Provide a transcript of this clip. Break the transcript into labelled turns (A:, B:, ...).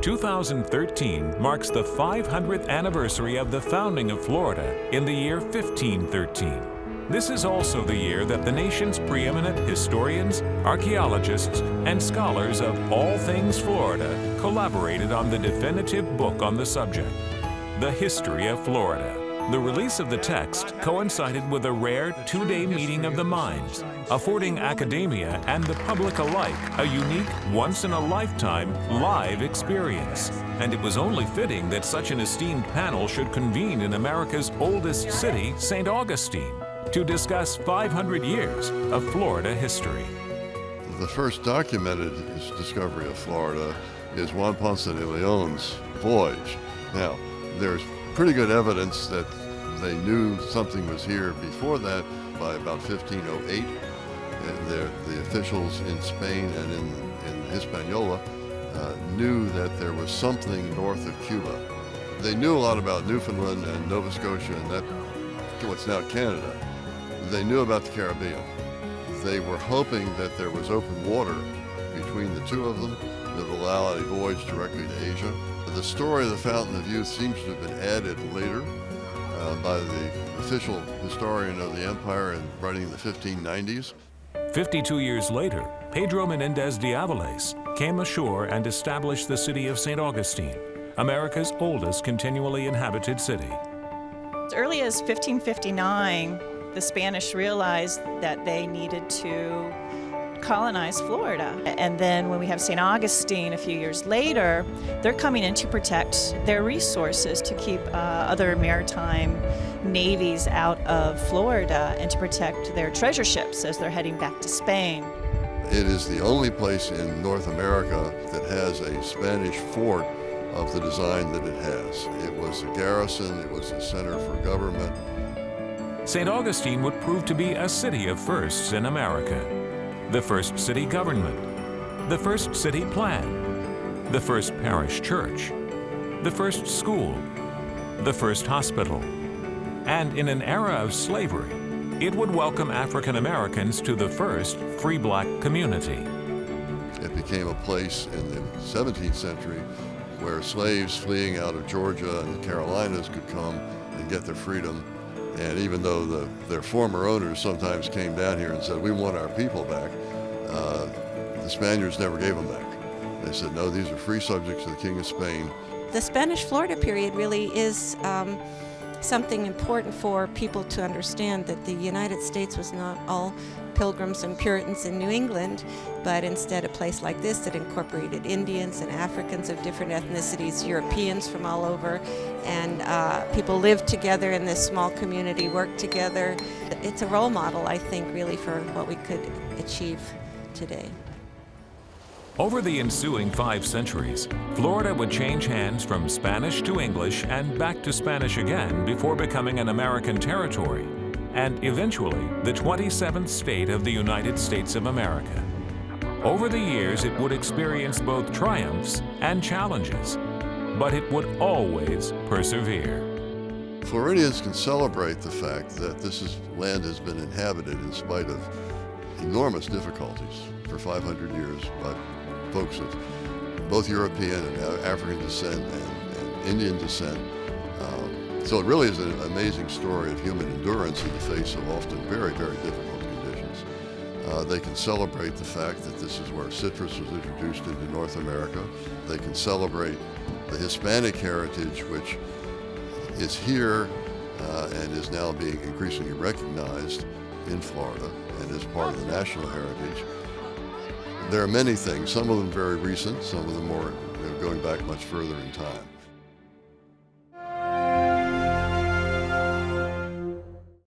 A: 2013 marks the 500th anniversary of the founding of Florida in the year 1513. This is also the year that the nation's preeminent historians, archaeologists, and scholars of all things Florida collaborated on the definitive book on the subject, The History of Florida. The release of the text coincided with a rare two-day meeting of the minds, affording academia and the public alike a unique, once-in-a-lifetime live experience. And it was only fitting that such an esteemed panel should convene in America's oldest city, St. Augustine, to discuss 500 years of Florida history.
B: The first documented discovery of Florida is Juan Ponce de Leon's voyage. Now, there's pretty good evidence that they knew something was here before that. By about 1508. And the officials in Spain and in Hispaniola knew that there was something north of Cuba. They knew a lot about Newfoundland and Nova Scotia and that, what's now Canada. They knew about the Caribbean. They were hoping that there was open water between the two of them that would allow a voyage directly to Asia. The story of the Fountain of Youth seems to have been added later by the official historian of the empire in writing in the 1590s.
A: 52 years later, Pedro Menendez de Avilés came ashore and established the city of St. Augustine, America's oldest continually inhabited city.
C: As early as 1559, the Spanish realized that they needed to colonize Florida. And then when we have St. Augustine a few years later, they're coming in to protect their resources, to keep other maritime navies out of Florida and to protect their treasure ships as they're heading back to Spain.
B: It is the only place in North America that has a Spanish fort of the design that it has. It was a garrison, it was a center for government.
A: St. Augustine would prove to be a city of firsts in America. The first city government, the first city plan, the first parish church, the first school, the first hospital. And in an era of slavery, it would welcome African Americans to the first free black community.
B: It became a place in the 17th century where slaves fleeing out of Georgia and the Carolinas could come and get their freedom. And even though their former owners sometimes came down here and said, we want our people back, the Spaniards never gave them back. They said, no, these are free subjects of the King of Spain.
D: The Spanish Florida period really is something important for people to understand, that the United States was not all Pilgrims and Puritans in New England, but instead a place like this that incorporated Indians and Africans of different ethnicities, Europeans from all over, and people lived together in this small community, worked together. It's a role model, I think, really for what we could achieve today.
A: Over the ensuing 5 centuries, Florida would change hands from Spanish to English and back to Spanish again before becoming an American territory, and eventually the 27th state of the United States of America. Over the years, it would experience both triumphs and challenges, but it would always persevere.
B: Floridians can celebrate the fact that this land has been inhabited in spite of enormous difficulties for 500 years by folks of both European and African descent and Indian descent. So it really is an amazing story of human endurance in the face of often very, very difficult conditions. They can celebrate the fact that this is where citrus was introduced into North America. They can celebrate the Hispanic heritage, which is here and is now being increasingly recognized in Florida and is part of the national heritage. There are many things, some of them very recent, some of them more going back much further in time.